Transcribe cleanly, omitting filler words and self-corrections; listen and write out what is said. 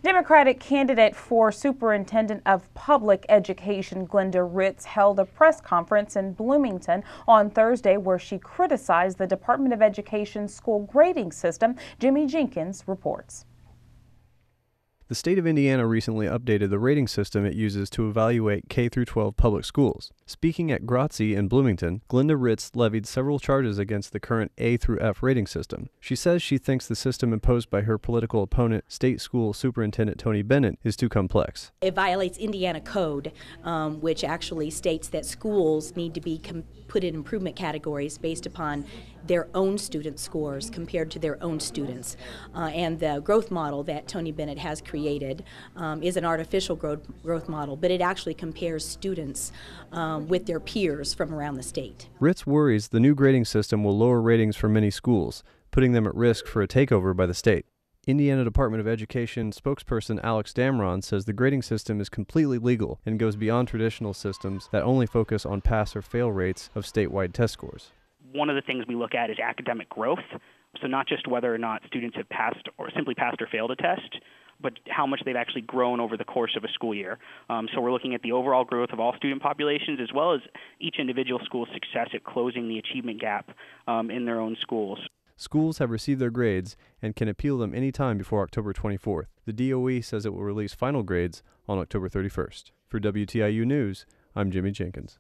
Democratic candidate for Superintendent of Public Education Glenda Ritz held a press conference in Bloomington on Thursday where she criticized the Department of Education's school grading system. Jimmy Jenkins reports. The state of Indiana recently updated the rating system it uses to evaluate K-12 public schools. Speaking at Grazie in Bloomington, Glenda Ritz levied several charges against the current A through F rating system. She says she thinks the system imposed by her political opponent, State School Superintendent Tony Bennett, is too complex. It violates Indiana code, which actually states that schools need to be put in improvement categories based upon their own student scores compared to their own students. And the growth model that Tony Bennett has created is an artificial growth model, but it actually compares students with their peers from around the state. Ritz worries the new grading system will lower ratings for many schools, putting them at risk for a takeover by the state. Indiana Department of Education spokesperson Alex Damron says the grading system is completely legal and goes beyond traditional systems that only focus on pass or fail rates of statewide test scores. One of the things we look at is academic growth, so not just whether or not students have passed or simply passed or failed a test, but how much they've actually grown over the course of a school year. So we're looking at the overall growth of all student populations as well as each individual school's success at closing the achievement gap in their own schools. Schools have received their grades and can appeal them any time before October 24th. The DOE says it will release final grades on October 31st. For WTIU News, I'm Jimmy Jenkins.